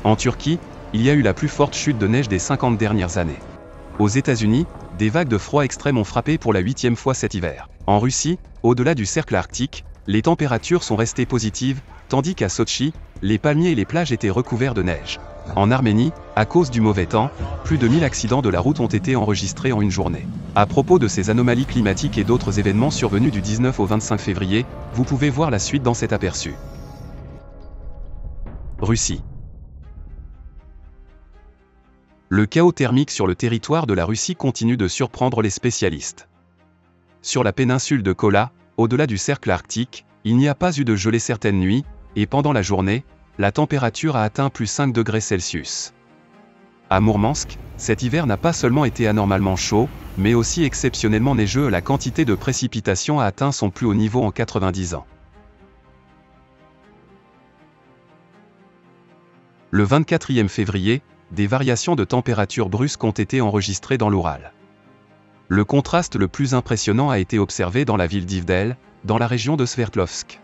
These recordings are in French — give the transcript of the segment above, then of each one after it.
En Turquie, il y a eu la plus forte chute de neige des 50 dernières années. Aux États-Unis, des vagues de froid extrême ont frappé pour la 8e fois cet hiver. En Russie, au-delà du cercle arctique, les températures sont restées positives, tandis qu'à Sotchi, les palmiers et les plages étaient recouverts de neige. En Arménie, à cause du mauvais temps, plus de 1000 accidents de la route ont été enregistrés en une journée. À propos de ces anomalies climatiques et d'autres événements survenus du 19 au 25 février, vous pouvez voir la suite dans cet aperçu. Russie. Le chaos thermique sur le territoire de la Russie continue de surprendre les spécialistes. Sur la péninsule de Kola, au-delà du cercle arctique, il n'y a pas eu de gelée certaines nuits, et pendant la journée, la température a atteint plus 5 degrés Celsius. À Mourmansk, cet hiver n'a pas seulement été anormalement chaud, mais aussi exceptionnellement neigeux. La quantité de précipitations a atteint son plus haut niveau en 90 ans. Le 24e février, des variations de température brusques ont été enregistrées dans l'Oural. Le contraste le plus impressionnant a été observé dans la ville d'Ivdel, dans la région de Sverdlovsk.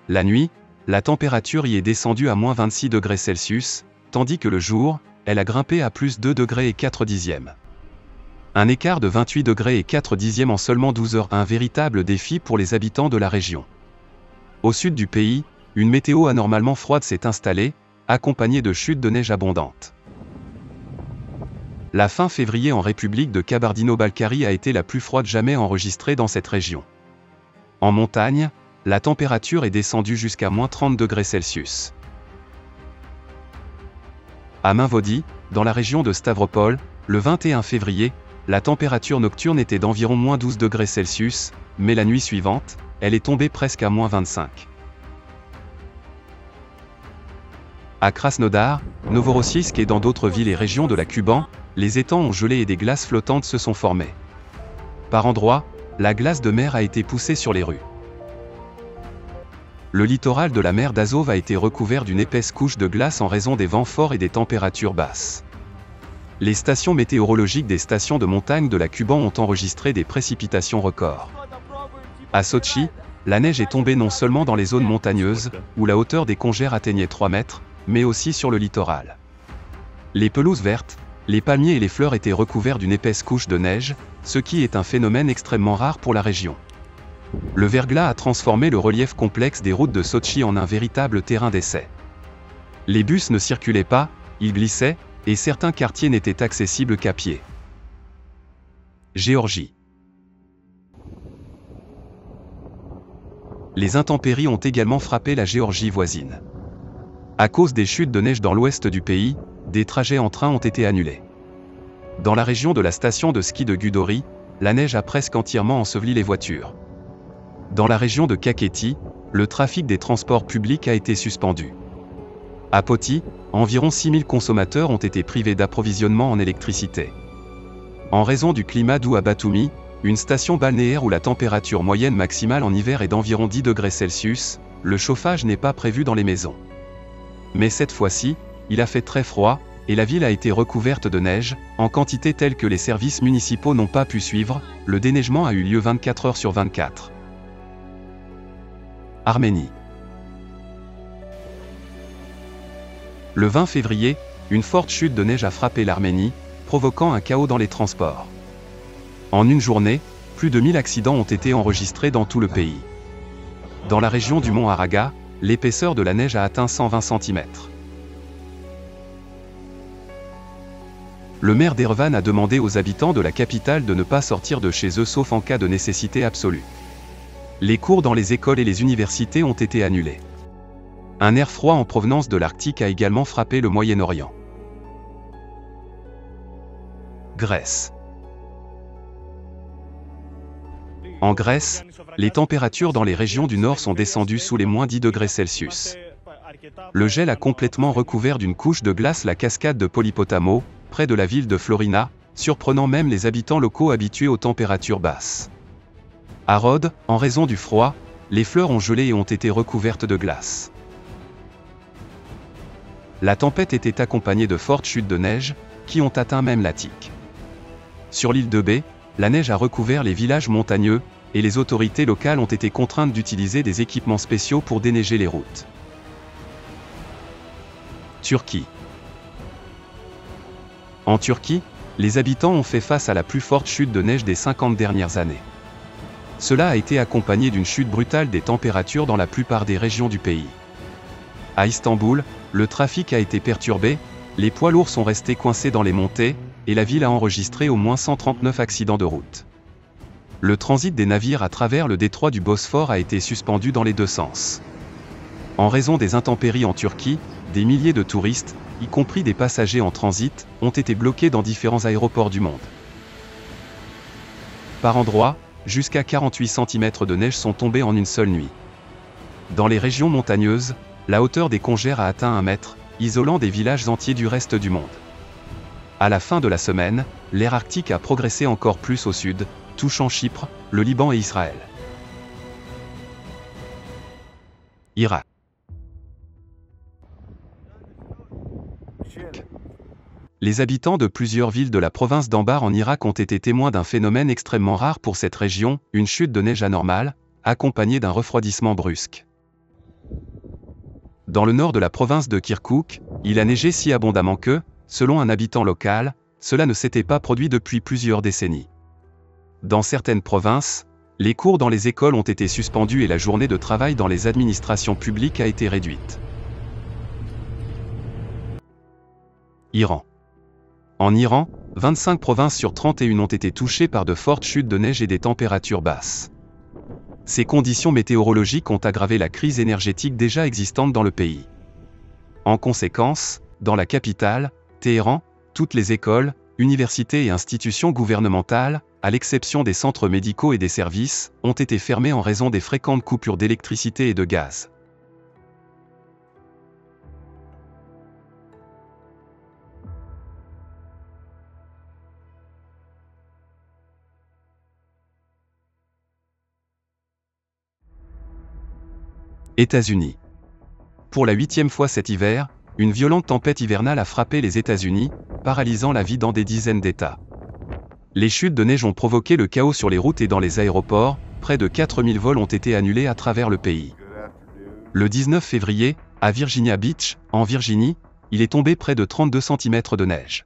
La nuit, la température y est descendue à moins 26 degrés Celsius, tandis que le jour, elle a grimpé à plus 2 degrés et 4 dixièmes. Un écart de 28 degrés et 4 dixièmes en seulement 12 heures, un véritable défi pour les habitants de la région. Au sud du pays, une météo anormalement froide s'est installée, accompagnée de chutes de neige abondantes. La fin février en République de Kabardino-Balkarie a été la plus froide jamais enregistrée dans cette région. En montagne, la température est descendue jusqu'à moins 30 degrés Celsius. À Mainvodi, dans la région de Stavropol, le 21 février, la température nocturne était d'environ moins 12 degrés Celsius, mais la nuit suivante, elle est tombée presque à moins 25. À Krasnodar, Novorossiysk et dans d'autres villes et régions de la Kuban, les étangs ont gelé et des glaces flottantes se sont formées. Par endroits, la glace de mer a été poussée sur les rues. Le littoral de la mer d'Azov a été recouvert d'une épaisse couche de glace en raison des vents forts et des températures basses. Les stations météorologiques des stations de montagne de la Kuban ont enregistré des précipitations records. À Sotchi, la neige est tombée non seulement dans les zones montagneuses, où la hauteur des congères atteignait 3 mètres, mais aussi sur le littoral. Les pelouses vertes, les palmiers et les fleurs étaient recouverts d'une épaisse couche de neige, ce qui est un phénomène extrêmement rare pour la région. Le verglas a transformé le relief complexe des routes de Sotchi en un véritable terrain d'essai. Les bus ne circulaient pas, ils glissaient, et certains quartiers n'étaient accessibles qu'à pied. Géorgie. Les intempéries ont également frappé la Géorgie voisine. À cause des chutes de neige dans l'ouest du pays, des trajets en train ont été annulés. Dans la région de la station de ski de Gudori, la neige a presque entièrement enseveli les voitures. Dans la région de Kakheti, le trafic des transports publics a été suspendu. À Poti, environ 6000 consommateurs ont été privés d'approvisionnement en électricité. En raison du climat doux à Batumi, une station balnéaire où la température moyenne maximale en hiver est d'environ 10 degrés Celsius, le chauffage n'est pas prévu dans les maisons. Mais cette fois-ci, il a fait très froid, et la ville a été recouverte de neige, en quantité telle que les services municipaux n'ont pas pu suivre, le déneigement a eu lieu 24 heures sur 24. Arménie. Le 20 février, une forte chute de neige a frappé l'Arménie, provoquant un chaos dans les transports. En une journée, plus de 1000 accidents ont été enregistrés dans tout le pays. Dans la région du mont Araga, l'épaisseur de la neige a atteint 120 cm. Le maire d'Erevan a demandé aux habitants de la capitale de ne pas sortir de chez eux sauf en cas de nécessité absolue. Les cours dans les écoles et les universités ont été annulés. Un air froid en provenance de l'Arctique a également frappé le Moyen-Orient. Grèce. En Grèce, les températures dans les régions du nord sont descendues sous les moins 10 degrés Celsius. Le gel a complètement recouvert d'une couche de glace la cascade de Polypotamo, près de la ville de Florina, surprenant même les habitants locaux habitués aux températures basses. À Rhodes, en raison du froid, les fleurs ont gelé et ont été recouvertes de glace. La tempête était accompagnée de fortes chutes de neige, qui ont atteint même l'Attique. Sur l'île de Bé, la neige a recouvert les villages montagneux, et les autorités locales ont été contraintes d'utiliser des équipements spéciaux pour déneiger les routes. Turquie. En Turquie, les habitants ont fait face à la plus forte chute de neige des 50 dernières années. Cela a été accompagné d'une chute brutale des températures dans la plupart des régions du pays. À Istanbul, le trafic a été perturbé, les poids lourds sont restés coincés dans les montées, et la ville a enregistré au moins 139 accidents de route. Le transit des navires à travers le détroit du Bosphore a été suspendu dans les deux sens. En raison des intempéries en Turquie, des milliers de touristes, y compris des passagers en transit, ont été bloqués dans différents aéroports du monde. Par endroits, jusqu'à 48 cm de neige sont tombés en une seule nuit. Dans les régions montagneuses, la hauteur des congères a atteint 1 mètre, isolant des villages entiers du reste du monde. À la fin de la semaine, l'air arctique a progressé encore plus au sud, touchant Chypre, le Liban et Israël. Irak. Les habitants de plusieurs villes de la province d'Anbar en Irak ont été témoins d'un phénomène extrêmement rare pour cette région, une chute de neige anormale, accompagnée d'un refroidissement brusque. Dans le nord de la province de Kirkouk, il a neigé si abondamment que, selon un habitant local, cela ne s'était pas produit depuis plusieurs décennies. Dans certaines provinces, les cours dans les écoles ont été suspendus et la journée de travail dans les administrations publiques a été réduite. Iran. En Iran, 25 provinces sur 31 ont été touchées par de fortes chutes de neige et des températures basses. Ces conditions météorologiques ont aggravé la crise énergétique déjà existante dans le pays. En conséquence, dans la capitale, Téhéran, toutes les écoles, universités et institutions gouvernementales, à l'exception des centres médicaux et des services, ont été fermées en raison des fréquentes coupures d'électricité et de gaz. États-Unis. Pour la 8e fois cet hiver, une violente tempête hivernale a frappé les États-Unis, paralysant la vie dans des dizaines d'États. Les chutes de neige ont provoqué le chaos sur les routes et dans les aéroports, près de 4000 vols ont été annulés à travers le pays. Le 19 février, à Virginia Beach, en Virginie, il est tombé près de 32 cm de neige.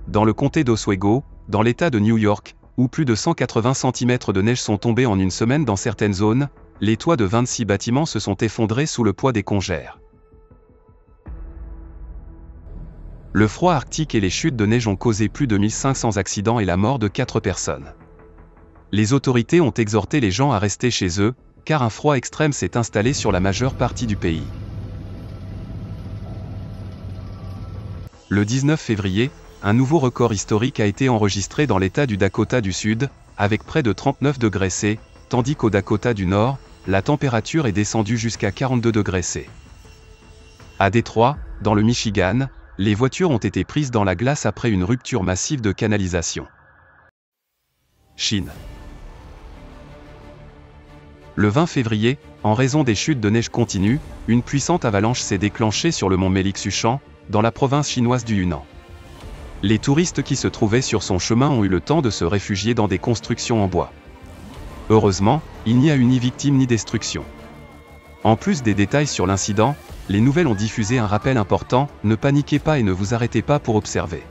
Dans le comté d'Oswego, dans l'État de New York, où plus de 180 cm de neige sont tombés en une semaine dans certaines zones, les toits de 26 bâtiments se sont effondrés sous le poids des congères. Le froid arctique et les chutes de neige ont causé plus de 1500 accidents et la mort de 4 personnes. Les autorités ont exhorté les gens à rester chez eux, car un froid extrême s'est installé sur la majeure partie du pays. Le 19 février, un nouveau record historique a été enregistré dans l'État du Dakota du Sud, avec près de 39 degrés C, tandis qu'au Dakota du Nord, la température est descendue jusqu'à 42 degrés C. À Détroit, dans le Michigan, les voitures ont été prises dans la glace après une rupture massive de canalisation. Chine. Le 20 février, en raison des chutes de neige continues, une puissante avalanche s'est déclenchée sur le mont Melik-Sushan, dans la province chinoise du Yunnan. Les touristes qui se trouvaient sur son chemin ont eu le temps de se réfugier dans des constructions en bois. Heureusement, il n'y a eu ni victime ni destruction. En plus des détails sur l'incident, les nouvelles ont diffusé un rappel important, ne paniquez pas et ne vous arrêtez pas pour observer.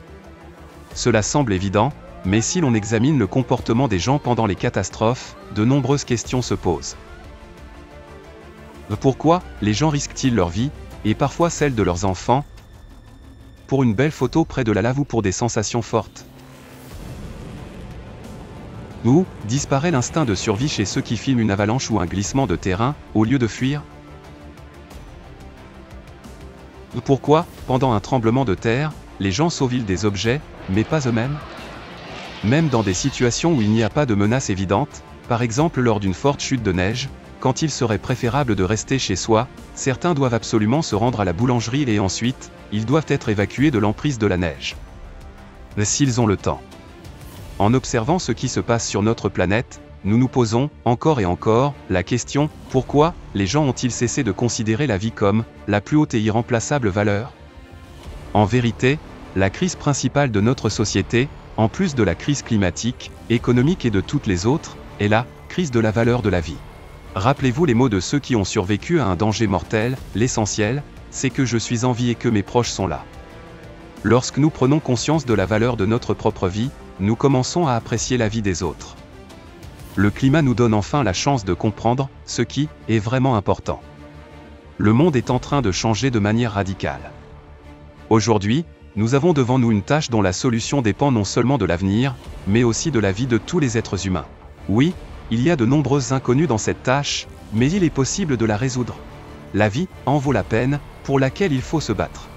Cela semble évident, mais si l'on examine le comportement des gens pendant les catastrophes, de nombreuses questions se posent. Pourquoi les gens risquent-ils leur vie, et parfois celle de leurs enfants, pour une belle photo près de la lave ou pour des sensations fortes? Où disparaît l'instinct de survie chez ceux qui filment une avalanche ou un glissement de terrain, au lieu de fuir? Pourquoi, pendant un tremblement de terre, les gens sauvent des objets, mais pas eux-mêmes? Même dans des situations où il n'y a pas de menace évidente, par exemple lors d'une forte chute de neige, quand il serait préférable de rester chez soi, certains doivent absolument se rendre à la boulangerie et ensuite, ils doivent être évacués de l'emprise de la neige. S'ils ont le temps. En observant ce qui se passe sur notre planète, nous nous posons, encore et encore, la question, pourquoi les gens ont-ils cessé de considérer la vie comme la plus haute et irremplaçable valeur? En vérité, la crise principale de notre société, en plus de la crise climatique, économique et de toutes les autres, est la crise de la valeur de la vie. Rappelez-vous les mots de ceux qui ont survécu à un danger mortel, l'essentiel c'est que je suis en vie et que mes proches sont là. Lorsque nous prenons conscience de la valeur de notre propre vie, nous commençons à apprécier la vie des autres. Le climat nous donne enfin la chance de comprendre ce qui est vraiment important. Le monde est en train de changer de manière radicale. Aujourd'hui, nous avons devant nous une tâche dont la solution dépend non seulement de l'avenir, mais aussi de la vie de tous les êtres humains. Oui, il y a de nombreuses inconnues dans cette tâche, mais il est possible de la résoudre. La vie en vaut la peine, pour laquelle il faut se battre.